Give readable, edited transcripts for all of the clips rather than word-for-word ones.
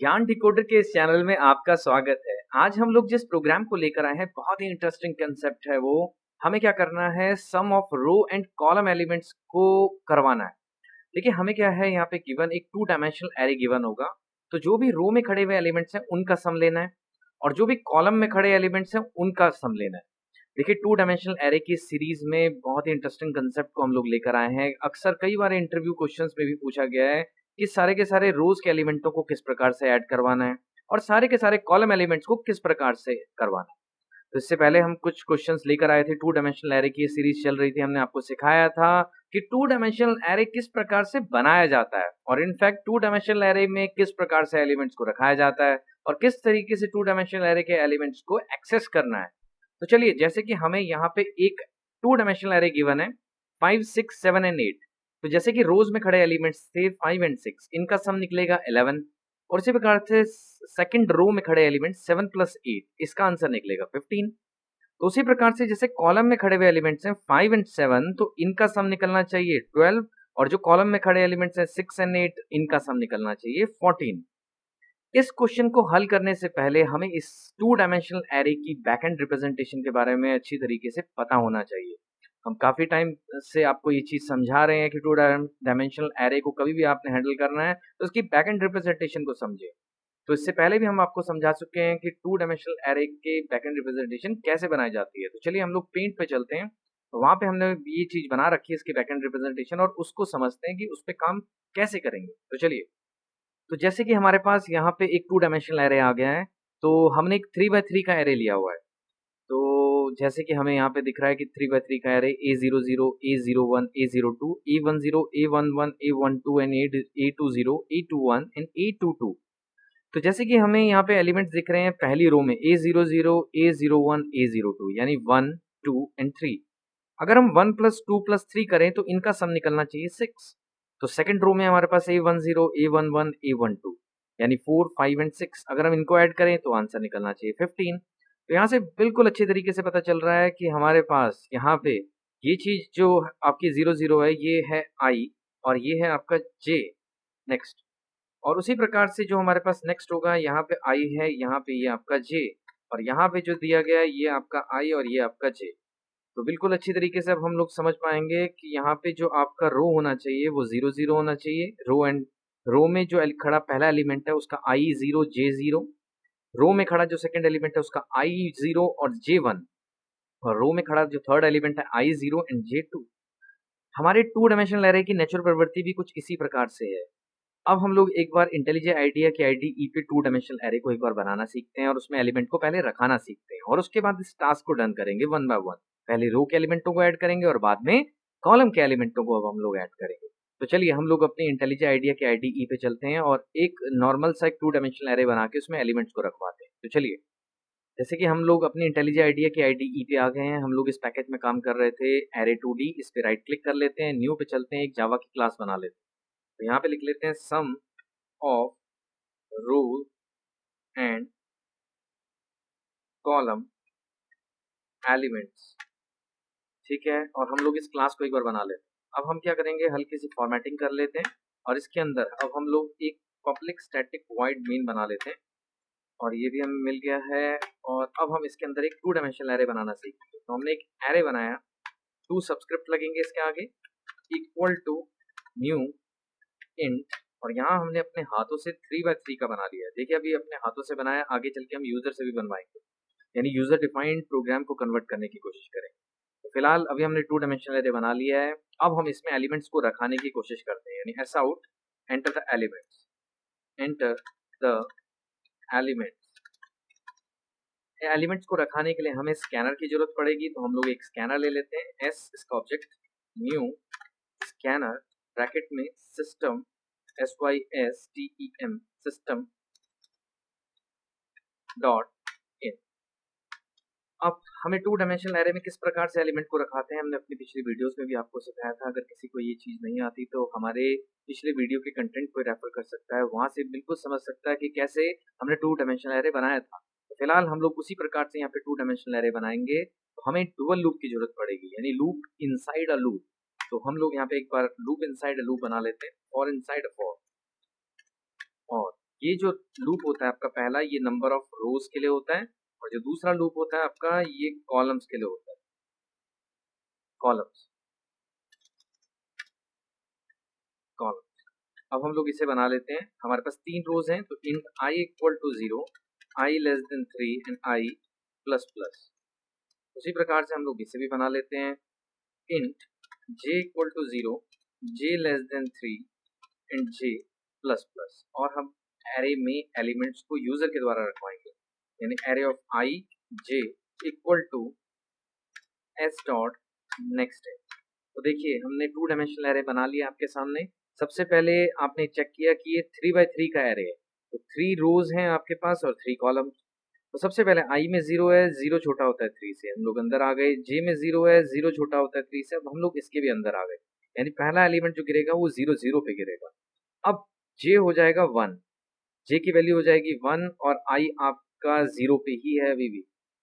ज्ञान डिकोडर के इस चैनल में आपका स्वागत है। आज हम लोग जिस प्रोग्राम को लेकर आए हैं बहुत ही इंटरेस्टिंग कंसेप्ट है वो। हमें क्या करना है, sum of row and column elements को करवाना है। देखिए हमें क्या है, यहाँ पे गिवन एक 2 डायमेंशनल एरे गिवन होगा। तो जो भी रो में खड़े हुए एलिमेंट्स हैं उनका सम लेना है और जो भी कॉलम में खड़े एलिमेंट्स हैं उनका सम लेना है। देखिए 2 डायमेंशनल एरे की सीरीज में बहुत ही इंटरेस्टिंग कंसेप्ट को हम लोग लेकर आए हैं। अक्सर कई बार इंटरव्यू क्वेश्चंस में भी पूछा गया है कि सारे के सारे रोज के एलिमेंटों को किस प्रकार से ऐड करवाना है और सारे के सारे कॉलम एलिमेंट्स को किस प्रकार से करवाना है। तो इससे पहले हम कुछ क्वेश्चंस लेकर आए थे। 2 डायमेंशनल एरे की सीरीज चल रही थी। हमने आपको सिखाया था कि 2 डायमेंशनल एरे किस प्रकार से बनाया जाता है और इनफैक्ट 2 डायमेंशनल एरे में किस प्रकार से एलिमेंट्स को रखाया जाता है और किस तरीके से 2 डायमेंशनल एरे के एलिमेंट्स को एक्सेस करना है। तो चलिए, जैसे कि हमें यहाँ पे एक 2 डायमेंशनल एरे गिवन है 5, 6, 7 एंड 8। तो जैसे कि रोज में खड़े एलिमेंट्स थे 5 एंड 6, इनका सम निकलेगा 11 और इसी प्रकार से सेकंड रो में खड़े एलिमेंट्स 7 प्लस 8, इसका आंसर निकलेगा 15। तो उसी प्रकार से जैसे कॉलम में खड़े हुए एलिमेंट्स हैं 5 एंड 7, तो इनका सम निकलना चाहिए 12 और जो कॉलम में खड़े एलिमेंट्स हैं 6 एंड 8, इनका सम निकलना चाहिए 14। इस क्वेश्चन को हल करने से पहले हमें इस 2 डायमेंशनल एरे की बैकएंड रिप्रेजेंटेशन के बारे में अच्छी तरीके से पता होना चाहिए। हम काफी टाइम से आपको ये चीज समझा रहे हैं कि 2 डायमेंशनल एरे को कभी भी आपने हैंडल करना है तो उसकी बैकएंड रिप्रेजेंटेशन को समझे। तो इससे पहले भी हम आपको समझा चुके हैं कि 2 डायमेंशनल एरे के बैकएंड रिप्रेजेंटेशन कैसे बनाई जाती है। तो चलिए हम लोग पेंट पे चलते हैं। तो वहां पे हमने ये चीज बना रखी है, इसकी बैकएंड रिप्रेजेंटेशन, और उसको समझते हैं कि उस पर काम कैसे करेंगे। तो चलिए, तो जैसे कि हमारे पास यहाँ पे एक 2 डायमेंशनल एरे आ गया है, तो हमने एक 3x3 का एरे लिया हुआ है। तो जैसे कि हमें यहाँ पे दिख रहा है कि 3x3 का array A00, A01, A02, A10, A11, A12 and A20, A21 and A22। तो जैसे कि हमें यहाँ पे एलिमेंट्स दिख रहे हैं पहली रो में A00, A01, A02, यानी 1, 2 एंड 3। अगर हम 1 प्लस 2 प्लस 3 करें तो इनका सम निकलना चाहिए 6। तो सेकंड रो में हमारे पास A10, A11, A12, यानी 4, 5 एंड 6। अगर हम इनको ऐड करें तो आंसर निकलना चाहिए 15। तो यहाँ से बिल्कुल अच्छे तरीके से पता चल रहा है कि हमारे पास यहाँ पे ये चीज जो आपकी 00 है ये है I और ये है आपका J नेक्स्ट। और उसी प्रकार से जो हमारे पास नेक्स्ट होगा, यहाँ पे I है, यहाँ पे ये आपका J और यहाँ पे जो दिया गया है ये आपका I और ये आपका J। तो बिल्कुल अच्छी तरीके से अब हम लोग समझ पाएंगे कि यहाँ पे जो आपका रो होना चाहिए वो 00 होना चाहिए। रो में जो खड़ा पहला एलिमेंट है उसका I0, J0। रो में खड़ा जो सेकंड एलिमेंट है उसका I0 और J1 और रो में खड़ा जो थर्ड एलिमेंट है I0 एंड J2। हमारे 2 डायमेंशनल एरे की नेचुरल प्रवृत्ति भी कुछ इसी प्रकार से है। अब हम लोग एक बार इंटेलिजेंट आइडिया की IDE पे 2 डायमेंशनल एरे को एक बार बनाना सीखते हैं और उसमें एलिमेंट को पहले रखाना सीखते हैं और उसके बाद इस टास्क को डन करेंगे वन बाय वन। पहले रो के एलिमेंटों को ऐड करेंगे और बाद में कॉलम के एलिमेंटों को अब हम लोग ऐड करेंगे। तो चलिए हम लोग अपनी इंटेलिजेंट आइडिया की IDE पे चलते हैं और एक नॉर्मल सा एक 2 डायमेंशनल एरे बना के उसमें एलिमेंट्स को रखवाते हैं। तो चलिए, जैसे कि हम लोग अपनी इंटेलिजेंट आइडिया की IDE पे आ गए हैं। हम लोग इस पैकेज में काम कर रहे थे एरे 2D। इस पे राइट क्लिक कर लेते हैं, न्यू पे चलते हैं, एक जावा की क्लास बना लेते हैं। तो यहाँ पे लिख लेते हैं sum of row and column elements. ठीक है, और हम लोग इस क्लास को एक बार बना लेते हैं। अब हम क्या करेंगे, हल्की सी फॉर्मेटिंग कर लेते हैं और इसके अंदर अब हम लोग एक पब्लिक स्टैटिक वॉइड मेन बना लेते हैं और ये भी हमें मिल गया है। और अब हम इसके अंदर एक 2 डायमेंशनल एरे बनाना सीखेंगे। तो हमने एक एरे बनाया, 2 सबस्क्रिप्ट लगेंगे इसके आगे, इक्वल टू न्यू इंट, और यहाँ हमने अपने हाथों से 3x3 का बना लिया है। देखिए अभी अपने हाथों से बनाया, आगे चल के हम यूजर से भी बनवाएंगे, यानी यूजर डिफाइंड प्रोग्राम को कन्वर्ट करने की कोशिश करेंगे। तो फिलहाल अभी हमने 2 डायमेंशनल एरे बना लिया है। अब हम इसमें एलिमेंट्स को रखाने की कोशिश करते हैं, यानी S out enter the elements, enter the elements. Elements को रखाने के लिए हमें स्कैनर की जरूरत पड़ेगी। तो हम लोग एक स्कैनर ले लेते हैं, एस इसका ऑब्जेक्ट, न्यू स्कैनर ब्रैकेट में system SYSTEM system dot in. अब हमें 2 डायमेंशनल एरे में किस प्रकार से एलिमेंट को रखाते हैं हमने अपनी पिछली वीडियोस में भी आपको सिखाया था। अगर किसी को ये चीज़ नहीं आती तो हमारे पिछले वीडियो के कंटेंट को रेफर कर सकता है, वहां से बिल्कुल समझ सकता है कि कैसे हमने 2 डायमेंशनल एरे बनाया था। तो फिलहाल हम लोग उसी प्रकार से यहाँ पे 2 डायमेंशनल एरे बनाएंगे। तो हमें डुअल लूप की जरूरत पड़ेगी, यानी लूप इनसाइड अ लूप। तो हम लोग यहाँ पे एक बार लूप इनसाइड अ लूप बना लेते हैं, और इनसाइड अ फॉर, और ये जो लूप होता है आपका पहला, ये नंबर ऑफ रोज के लिए होता है, और जो दूसरा लूप होता है आपका, ये कॉलम्स के लिए होता है, कॉलम्स, कॉलम। अब हम लोग इसे बना लेते हैं। हमारे पास 3 रोज हैं, तो int I equal to 0, I less than 3 and i plus plus. उसी प्रकार से हम लोग इसे भी बना लेते हैं। Int j equal to 0, j less than 3 and j plus plus. और हम एरे में एलिमेंट्स को यूजर के द्वारा रखवाएंगे, यानी array of i j equal to s dot next है। तो देखिए हमने 2 डायमेंशनल एरे बना लिया आपके सामने। सबसे पहले आपने चेक किया कि ये 3 बाय 3 का एरे है, तो 3 रोज हैं आपके पास और 3 कॉलम। तो सबसे पहले आई में 0 है, 0 छोटा होता है 3 से, हम लोग अंदर आ गए। जे में 0 है, 0 छोटा होता है 3 से, अब हम लोग इसके भी अंदर आ गए। यानी पहला एलिमेंट जो गिरेगा वो 0 0 पे गिरेगा। अब जे हो जाएगा 1, जे की वैल्यू हो जाएगी 1, और आई आपका 0 पे ही है अभी भी,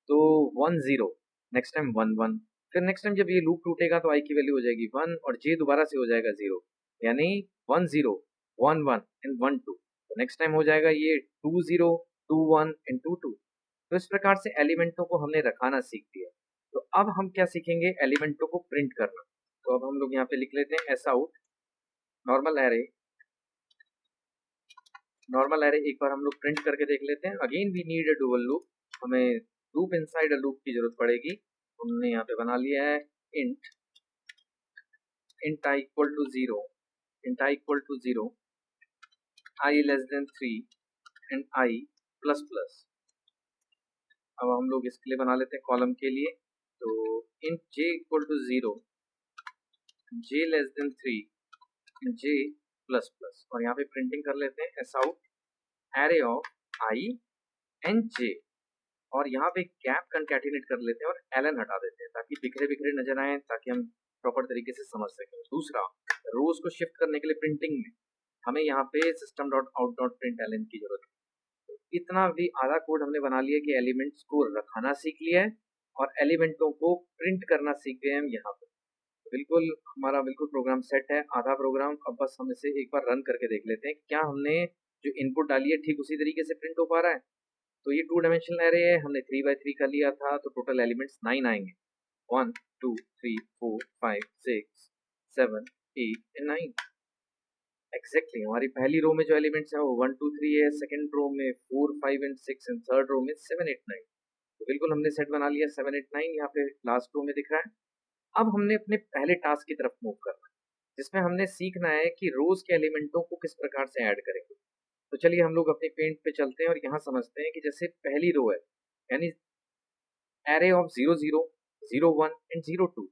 तो 1 0। नेक्स्ट टाइम 1 1, फिर नेक्स्ट टाइम जब ये लूप टूटेगा तो आई की वैल्यू हो जाएगी 1, और जे दोबारा से हो जाएगा 0, यानी 1 0 1 1 एंड 1 2। तो नेक्स्ट टाइम हो जाएगा ये 2 0 2 1 एंड 2 2। तो इस प्रकार से एलिमेंटों को हमने रखाना सीख लिया। तो अब हम क्या सीखेंगे, एलिमेंटों को प्रिंट करना। तो अब हम लोग यहाँ पे लिख लेते हैं S out normal array. Normal array एक बार हम लोग प्रिंट करके देख लेते हैं। Again we need a dual loop, हमें लूप इनसाइड अ लूप की जरूरत पड़ेगी। हमने यहाँ पे बना लिया है int int I equal to 0, int I equal to 0, I less than 3 and i plus plus. अब हम लोग इसके लिए बना लेते हैं कॉलम के लिए। तो int J equal to 0, J less than 3 and J plus plus. और यहाँ पे प्रिंटिंग कर लेते हैं S out array of I and J. और यहाँ पे गैप कंकैटिनेट कर लेते हैं और एलन हटा देते हैं, ताकि बिखरे बिखरे नजर आए, ताकि हम प्रॉपर तरीके से समझ सकें। दूसरा, रोज को शिफ्ट करने के लिए प्रिंटिंग में हमें यहाँ पे system dot out dot print L N की जरूरत है। इतना भी आधा कोड हमने बना लिया कि एलिमेंट्स को रखाना सीख लिया है और एलिमेंटों को प्रिंट करना सीख गए हम यहाँ पे। बिल्कुल हमारा बिल्कुल प्रोग्राम सेट है, आधा प्रोग्राम। अब बस हम इसे एक बार रन करके देख लेते हैं क्या हमने जो इनपुट डाली है ठीक उसी तरीके से प्रिंट हो पा रहा है। तो ये 2 डायमेंशनल एरे है, हमने 3 बाय 3 का लिया था, तो टोटल एलिमेंट्स 9 आएंगे। 1 2 3 4 5 6 7 8 एंड 9। एग्जैक्टली हमारी पहली रो में जो एलिमेंट्स है वो 1 2 3 है, सेकंड रो में 4 5 एंड 6, एंड थर्ड रो में 7 8 9। तो बिल्कुल हमने सेट बना लिया 7 8 9, यहाँ पे लास्ट रो में दिख रहा है। अब हमने अपने पहले टास्क की तरफ मूव करना है, जिसमें हमने सीखना है कि रोज के एलिमेंटों को किस प्रकार से ऐड करेंगे। तो चलिए हम लोग अपने पेंट पे चलते हैं और यहाँ समझते हैं कि जैसे पहली रो है, यानी एरे ऑफ 0 0 0 1 एंड 0 2।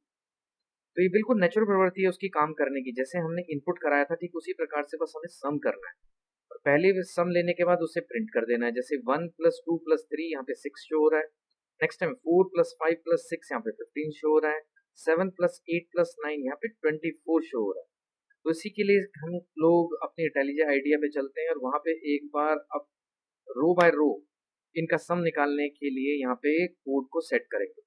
तो ये बिल्कुल नेचुरल प्रवृत्ति है उसकी काम करने की। जैसे हमने इनपुट कराया था ठीक उसी प्रकार से बस हमें सम करना है, और पहले सम लेने के बाद उसे प्रिंट कर देना है। जैसे 1 प्लस 2 प्लस 3 यहाँ पे 6 शो हो रहा है। नेक्स्ट टाइम 4 प्लस 5 प्लस 6 यहाँ पे 15 शो हो रहा है। 7 प्लस 8 प्लस 9 यहाँ पे 24 शो हो रहा है। तो इसी के लिए हम लोग अपने इंटेलिजेंट आइडिया पे चलते हैं और वहां पे एक बार अब रो बाय रो इनका सम निकालने के लिए यहाँ पे कोड को सेट करेंगे।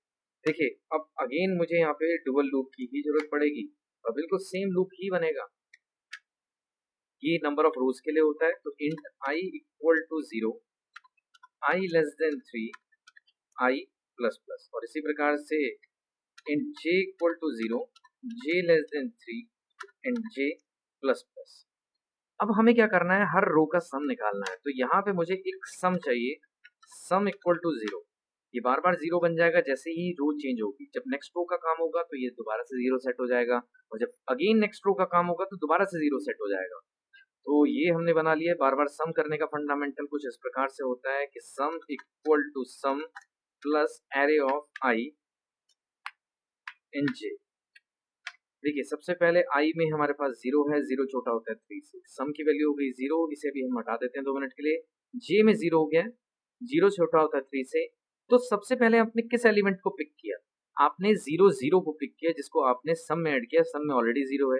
देखिए अब अगेन मुझे यहाँ पे डुअल लूप की ही जरूरत पड़ेगी, और बिल्कुल सेम लूप ही बनेगा। ये नंबर ऑफ रोज के लिए होता है। तो int I equal to 0, I less than 3, I plus plus. और इसी प्रकार से int J equal to 0, J less than 3 and J plus plus. अब हमें क्या करना है, हर रो का सम निकालना है। तो यहाँ पे मुझे एक सम चाहिए, सम इक्वल टू 0। ये बार बार 0 बन जाएगा जैसे ही रो चेंज होगी। जब नेक्स्ट रो का काम होगा तो ये दोबारा से 0 सेट हो जाएगा, और जब अगेन नेक्स्ट रो का काम होगा तो दोबारा से 0 सेट हो जाएगा। तो ये हमने बना लिया। बार बार सम करने का फंडामेंटल कुछ इस प्रकार से होता है कि sum equal to sum plus array of I and J. देखिए सबसे पहले आई में हमारे पास 0 है, 0 छोटा होता है 3 से, सम की वैल्यू हो गई 0, इसे भी हम हटा देते हैं 2 मिनट के लिए। जे में 0 हो गया, 0 छोटा होता है 3 से। तो सबसे पहले आपने किस एलिमेंट को पिक किया, आपने 0 0 को पिक किया, जिसको आपने सम में ऐड किया। सम में ऑलरेडी 0 है,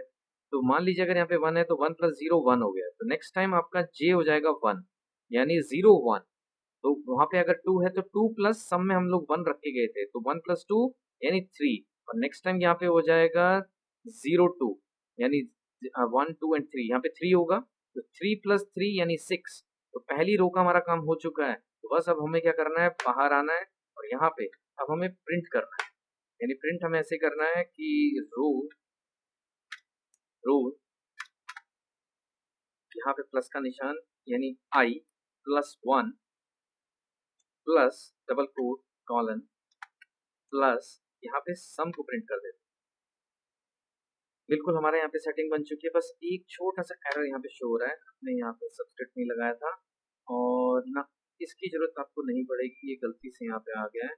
तो मान लीजिए अगर यहाँ पे 1 है तो 1 प्लस 0 1 हो गया। तो नेक्स्ट टाइम आपका जे हो जाएगा 1, यानी 0 1। तो वहां पे अगर 2 है तो 2 प्लस सम में हम लोग 1 रख के गए थे, तो 1 प्लस 2 यानी 3। और नेक्स्ट टाइम यहाँ पे हो जाएगा 0 2, यानी 1 2 एंड 3, यहाँ पे 3 होगा। तो 3 प्लस 3 यानी 6, तो पहली रो का हमारा काम हो चुका है। तो बस अब हमें क्या करना है, बाहर आना है और यहाँ पे अब हमें प्रिंट करना है। यानी प्रिंट हमें ऐसे करना है कि रो रो यहाँ पे प्लस का निशान यानी I +1 plus double quote colon plus यहाँ पे सम को प्रिंट कर देते हैं। बिल्कुल हमारे यहाँ पे सेटिंग बन चुकी है। बस एक छोटा सा एरर यहाँ पे शो हो रहा है, हमने यहाँ पे सब्सक्रिप्ट नहीं लगाया था और ना इसकी जरूरत आपको नहीं पड़ेगी, ये गलती से यहाँ पे आ गया है।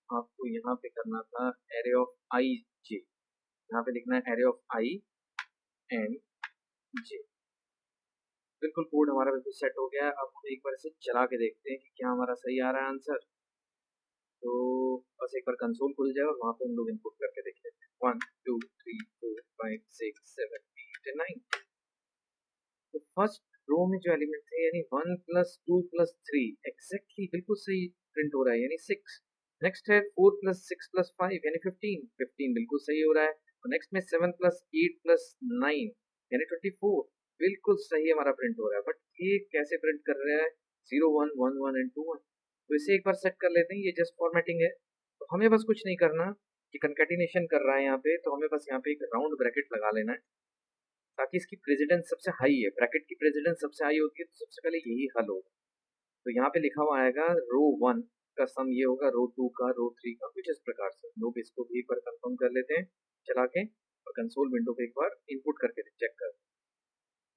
आपको यहाँ पे करना था एरे ऑफ आई जे, यहाँ पे लिखना है एरे ऑफ आई एंड जे। बिल्कुल कोड हमारा बिल्कुल सेट हो गया है। अब हम एक बार इसे चला के देखते हैं कि क्या हमारा सही आ रहा है आंसर। तो बस एक बार कंसोल खुल जाए और वहाँ पे हम लोग इनपुट करके देख लेते हैं। 1 2 3 4 5 6 7 8 9। तो फर्स्ट रो में जो एलिमेंट थे यानी 1 + 2 + 3 एग्जैक्टली बिल्कुल सही प्रिंट हो रहा है यानी 6। नेक्स्ट है 4 + 6 + 5 यानी 15 15 बिल्कुल सही हो रहा है। और नेक्स्ट में 7 + 8 + 9 यानी 24 बिल्कुल सही हमारा प्रिंट हो रहा है। बट ये कैसे प्रिंट कर रहा है 0 1 1 1 एंड 2 1। तो इसे एक बार सेट कर लेते हैं, ये जस्ट फॉर्मेटिंग है। तो हमें बस कुछ नहीं करना कि कंकैटिनेशन कर रहा है यहाँ पे, तो हमें बस यहाँ पे एक राउंड ब्रैकेट लगा लेना है ताकि इसकी प्रेसिडेंस सबसे हाई है। ब्रैकेट की प्रेसिडेंस सबसे हाई होती है तो सबसे पहले यही हल होगा। तो यहाँ पे लिखा हुआ आएगा रो 1 का सम ये होगा रो 2 का, रो 3 का, कुछ इस प्रकार से। लोग इसको भी एक बार कंफर्म कर लेते हैं चला के और कंसोल विंडो पे एक बार इनपुट करके चेक कर।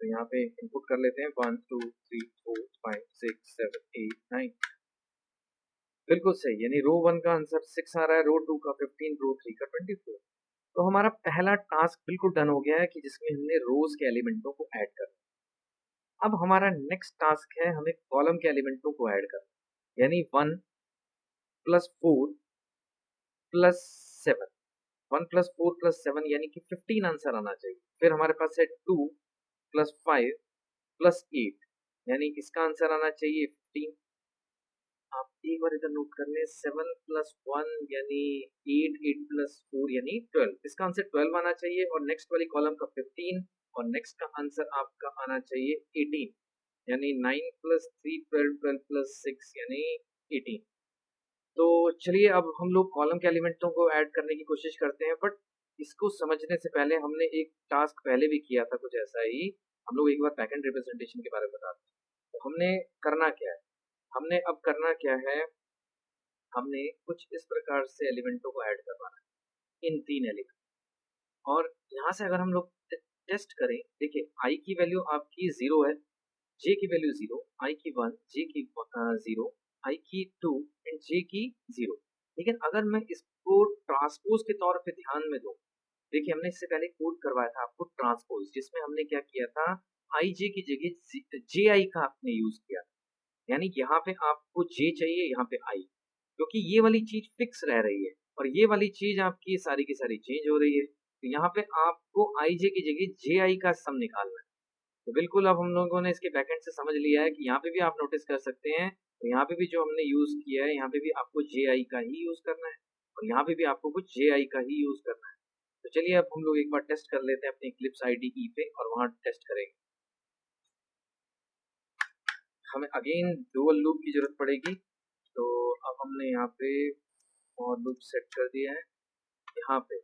तो यहाँ पे इनपुट कर लेते हैं 1 2 3 4 5 6 7 8 9 बिल्कुल सही। यानी रो 1 का आंसर 6 आ रहा है, रो 2 का 15, रो 3 का 24। तो हमारा पहला टास्क बिल्कुल डन हो गया है कि जिसमें हमने रोज के एलिमेंटों को ऐड कर। अब हमारा नेक्स्ट टास्क है हमें कॉलम के एलिमेंटों को ऐड करना, यानी 1 + 4 + 7। 1 + 4 + 7 यानी कि 15 आंसर आना चाहिए। फिर हमारे पास है 2 + 5 + 8 यानी इसका आंसर आना चाहिए 15। आप एक बार इधर नोट कर लें, 7 + 1 यानी 8 8 + 4 यानी 12, इसका आंसर 12 आना चाहिए। और नेक्स्ट वाली कॉलम का 15 और नेक्स्ट का आंसर आपका आना चाहिए 18 यानी 9 + 3 12 12 + 6 यानी 18। तो चलिए अब हम लोग कॉलम के एलिमेंटों को ऐड करने की कोशिश करते हैं। बट इसको समझने से पहले हमने एक टास्क पहले भी किया था कुछ ऐसा ही। हम लोग एक बार बैकएंड रिप्रेजेंटेशन के बारे में बताते हैं। तो हमने करना क्या है, हमने अब करना क्या है, हमने कुछ इस प्रकार से एलिमेंटों को ऐड करवाना है, इन 3 एलिमेंट। और यहाँ से अगर हम लोग टेस्ट करें, देखिए आई की वैल्यू आपकी 0 है, जे की वैल्यू 0, आई की 1, जे की 0, आई की 2 एंड जे की 0। लेकिन अगर मैं इसको ट्रांसपोज के तौर पे ध्यान में दूं, देखिए हमने इससे पहले कोड करवाया था आपको ट्रांसपोज, जिसमें हमने क्या किया था, आई जे की जगह जे आई का आपने यूज किया। यानी यहाँ पे आपको जे चाहिए, यहाँ पे आई, क्योंकि ये वाली चीज फिक्स रह रही है और ये वाली चीज आपकी सारी की सारी चेंज हो रही है। तो यहाँ पे आपको आई जे की जगह जे आई का सम निकालना है। तो बिल्कुल अब हम लोगों ने इसके बैकएंड से समझ लिया है कि यहाँ पे भी आप नोटिस कर सकते हैं। तो यहाँ पे भी जो हमने यूज किया है, यहाँ पे भी आपको जे आई का ही यूज करना है और यहाँ पे भी आपको कुछ जे आई का ही यूज करना है। तो चलिए अब हम लोग एक बार टेस्ट कर लेते हैं अपनी इक्लिप्स IDE पे और वहाँ टेस्ट करेंगे। हमें अगेन डुअल लूप की जरूरत पड़ेगी। तो अब हमने यहाँ पे फॉर लूप सेट कर दिया है। यहाँ पे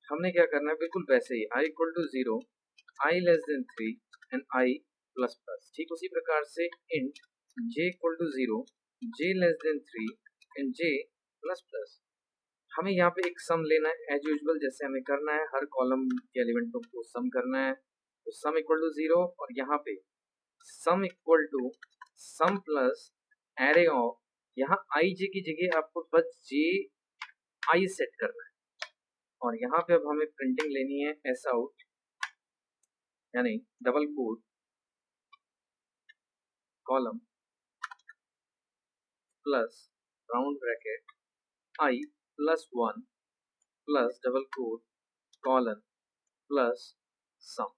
हमने क्या करना है, बिल्कुल वैसे ही i = 0, i <3 and i plus plus. ठीक उसी प्रकार से int j = 0, j <3 and j plus plus. हमें यहाँ पे एक सम लेना है एज यूजुअल, जैसे हमें करना है हर कॉलम के एलिमेंटों को सम करना है। तो सम = 0 और यहाँ पे सम = सम प्लस एरे ऑफ, यहाँ आई जे की जगह आपको बस जे आई सेट करना है। और यहाँ पे अब हमें प्रिंटिंग लेनी है एस आउट यानी double quote column plus round bracket I +1 plus double quote colon plus sum.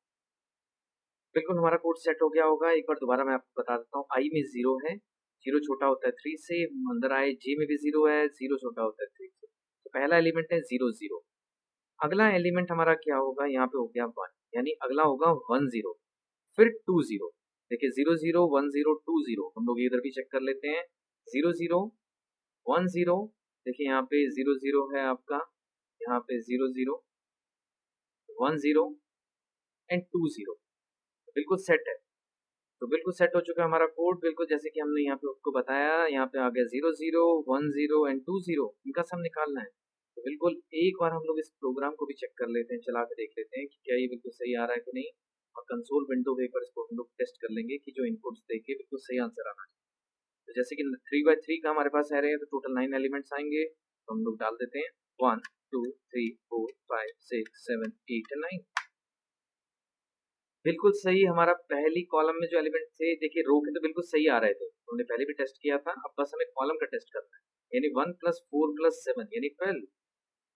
बिल्कुल हमारा कोड सेट हो गया होगा। एक बार दोबारा मैं आपको बता देता हूँ, आई में 0 है, 0 छोटा होता है 3 से, अंदर आए जे में भी 0 है, 0 छोटा होता है 3 से। तो पहला एलिमेंट है 0 0। अगला एलिमेंट हमारा क्या होगा, यहाँ पे हो गया 1 यानी अगला होगा 1 0, फिर 2 0, देखिए 00, 10, 20 हम लोग इधर भी चेक कर लेते हैं। 00, 10, देखिए यहाँ पे 00 है आपका, यहाँ पे 00, 10 एंड 20 बिल्कुल सेट है। तो बिल्कुल सेट हो चुका है हमारा कोड, बिल्कुल जैसे कि हमने यहाँ पे आपको बताया। यहाँ पे आ गया 00, 10 एंड 20, इनका सम निकालना है। तो बिल्कुल एक बार हम लोग इस प्रोग्राम को भी चेक कर लेते हैं, चला के देख लेते हैं कि क्या ये बिल्कुल सही आ रहा है कि नहीं। और कंसोल विंडो पे एक बार इसको हम लोग टेस्ट कर लेंगे कि जो इनपुट्स देखे बिल्कुल सही आंसर आना है। तो जैसे कि 3 by 3 का हमारे पास एरे है, तो टोटल 9 एलिमेंट्स आएंगे, तो हम लोग डाल देते हैं 1, 2, 3, 4, 5, 6, 7, 8 एंड 9। बिल्कुल सही हमारा पहली कॉलम में जो एलिमेंट थे, देखिए रो के तो बिल्कुल सही आ रहे थे, हमने पहले भी टेस्ट किया था। अब बस हमें कॉलम का टेस्ट करना है, यानी 1 + 4 + 7 यानी 12,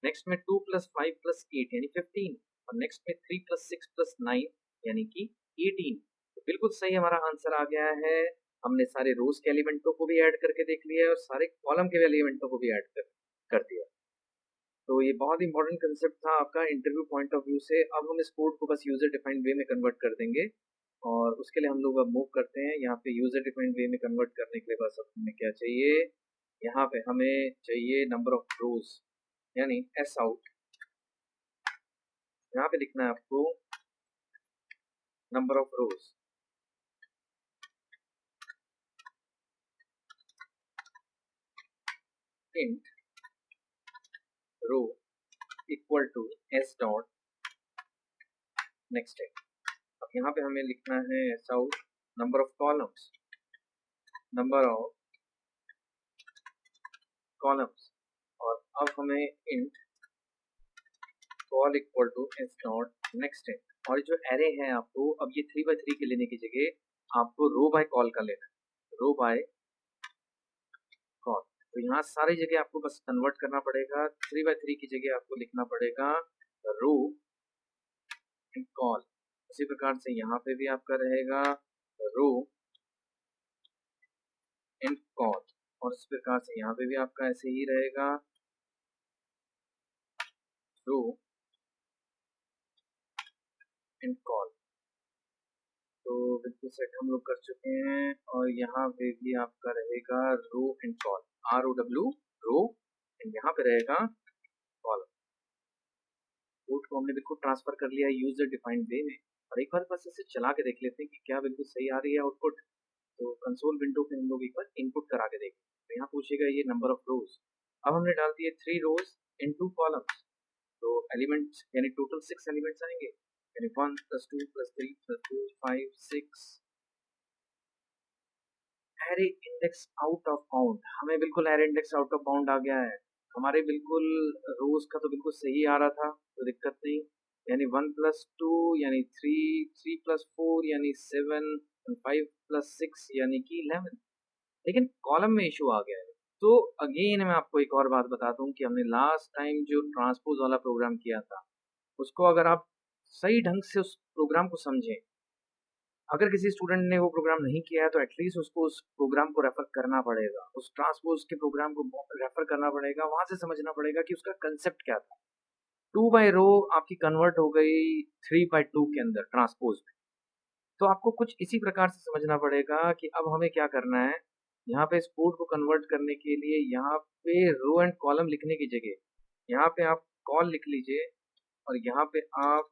नेक्स्ट में 2 + 5 + 8 यानी 15, और नेक्स्ट में 3 + 6 + 9 यानी कि 18। तो बिल्कुल सही हमारा आंसर आ गया है। हमने सारे रोज के एलिमेंटों को भी ऐड करके देख लिया है और सारे कॉलम के एलिमेंटों को भी ऐड कर दिया। तो ये बहुत इंपॉर्टेंट कंसेप्ट था आपका इंटरव्यू पॉइंट ऑफ व्यू से। अब हम इस कोड को बस यूजर डिफाइंड वे में कन्वर्ट कर देंगे, और उसके लिए हम लोग अब मूव करते हैं। यहाँ पे यूजर डिफाइंड वे में कन्वर्ट करने के लिए बस अब हमें क्या चाहिए, यहाँ पे हमें चाहिए नंबर ऑफ रोज, यानी एस आउट। यहाँ पे लिखना है आपको number of rows int row equal to S dot next है। अब यहाँ पे हमें लिखना है S out number of columns, number of columns, और अब हमें int col equal to S dot next है। और जो एरे है आपको अब ये 3 by 3 के लेने की जगह आपको रो बाय कॉल का लेना है, रो बाय कॉल। तो यहाँ सारी जगह आपको बस कन्वर्ट करना पड़ेगा, 3 by 3 की जगह आपको लिखना पड़ेगा रो एंड कॉल। उसी प्रकार से यहाँ पे भी आपका रहेगा रो एंड कॉल, और इस प्रकार से यहाँ पे भी आपका ऐसे ही रहेगा रो एंड कॉल। तो बिल्कुल सेट हम लोग कर चुके हैं, और यहाँ पे भी आपका रहेगा row and col, ROW row, and यहाँ पे रहेगा कॉल। कोड को हमने बिल्कुल ट्रांसफर कर लिया है यूजर डिफाइंड वे में, और एक बार बस इसे चला के देख लेते हैं कि क्या बिल्कुल सही आ रही है आउटपुट। तो कंसोल विंडो पे हम लोग एक बार इनपुट करा के देखें, तो यहाँ पूछेगा ये नंबर ऑफ रोज। अब हमने डाल दिए 3 रोज इन 2 कॉलम्स, तो एलिमेंट्स यानी टोटल 6 एलिमेंट्स आएंगे, यानी 1 + 2 + 3 + 2 5 6। Array index out of bound, हमें बिल्कुल array index out of bound आ गया है। हमारे बिल्कुल रोज का तो बिल्कुल सही आ रहा था, तो दिक्कत नहीं। यानी 1 + 2 यानी 3, 3 + 4 यानी 7, 5 + 6 यानी कि 11, लेकिन कॉलम में इशू आ गया है। तो अगेन मैं आपको एक और बात बता दूं कि हमने लास्ट टाइम जो ट्रांसपोज वाला प्रोग्राम किया था, उसको अगर आप सही ढंग से उस प्रोग्राम को समझें, अगर किसी स्टूडेंट ने वो प्रोग्राम नहीं किया है तो एटलीस्ट उसको उस प्रोग्राम को रेफर करना पड़ेगा, उस ट्रांसपोज के प्रोग्राम को रेफर करना पड़ेगा, वहां से समझना पड़ेगा कि उसका कंसेप्ट क्या था। 2 by रो आपकी कन्वर्ट हो गई 3 by 2 के अंदर ट्रांसपोज में। तो आपको कुछ इसी प्रकार से समझना पड़ेगा कि अब हमें क्या करना है। यहाँ पे इस कोड को कन्वर्ट करने के लिए यहाँ पे रो एंड कॉलम लिखने की जगह यहाँ पे आप कॉल लिख लीजिए, और यहाँ पे आप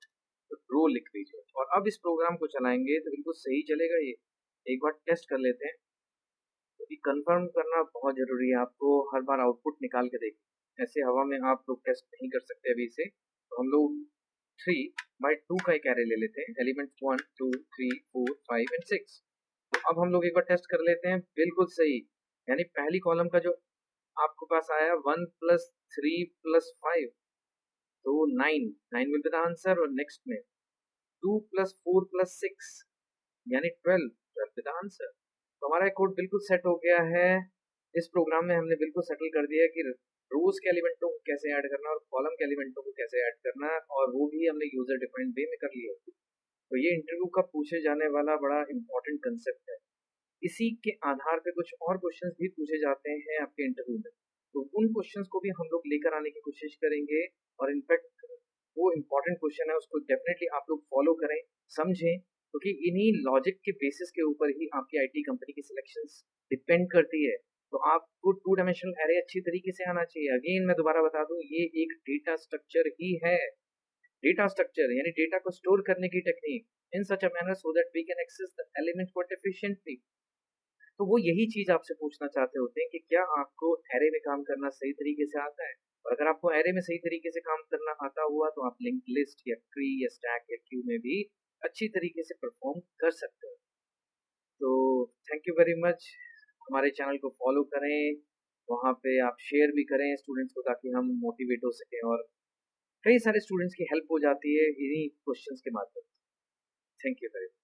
रो लिख लीजिए, और अब इस प्रोग्राम को चलाएंगे तो बिल्कुल सही चलेगा ये। एक बार टेस्ट कर लेते हैं, क्योंकि कंफर्म करना बहुत जरूरी है, आपको हर बार आउटपुट निकाल के देखिए, ऐसे हवा में आप लोग टेस्ट नहीं कर सकते अभी से। तो हम लोग 3 by 2 का एक एरे ले लेते हैं, एलिमेंट 1 2 3 4 5 एंड 6। तो अब हम लोग एक बार टेस्ट कर लेते हैं, बिल्कुल सही। यानी पहली कॉलम का जो आपके पास आया 1 + 3 + 5, तो 9, 9 विल बी द आंसर। और नेक्स्ट में 2 + 4 + 6 यानी 12, 12 विल द आंसर। तो हमारा कोड बिल्कुल सेट हो गया है। इस प्रोग्राम में हमने बिल्कुल सेटल कर दिया है कि रोज के एलिमेंटों को कैसे ऐड करना है और कॉलम के एलिमेंटों को कैसे ऐड करना है, और वो भी हमने यूजर डिफाइंड वे में कर लिया। तो ये इंटरव्यू का पूछे जाने वाला बड़ा इंपॉर्टेंट कंसेप्ट है। इसी के आधार पे कुछ और क्वेश्चंस भी पूछे जाते हैं आपके इंटरव्यू में, तो उन क्वेश्चंस को भी हम लोग लेकर आने की कोशिश करेंगे। और इनफैक्ट वो इम्पोर्टेंट क्वेश्चन है, उसको डेफिनेटली आप लोग फॉलो करें, समझें, क्योंकि इन्हीं लॉजिक के बेसिस के ऊपर ही आपकी आईटी कंपनी की सिलेक्शंस डिपेंड करती है। तो आपको टू डायमेंशनल एरे अच्छी तरीके से आना चाहिए। अगेन मैं दोबारा बता दूं, ये एक डेटा स्ट्रक्चर ही है। डेटा स्ट्रक्चर यानी डेटा को स्टोर करने की technique in such a manner so that we can access the element code efficiently. तो वो यही चीज आपसे पूछना चाहते होते हैं कि क्या आपको एरे में काम करना सही तरीके से आता है। और अगर आपको एरे में सही तरीके से काम करना आता हुआ तो आप लिंक लिस्ट या ट्री या स्टैक या क्यू में भी अच्छी तरीके से परफॉर्म कर सकते हो। तो थैंक यू वेरी मच। हमारे चैनल को फॉलो करें, वहाँ पे आप शेयर भी करें स्टूडेंट्स को ताकि हम मोटिवेट हो सकें और कई सारे स्टूडेंट्स की हेल्प हो जाती है इन्हीं क्वेश्चंस के माध्यम से। Thank you very much.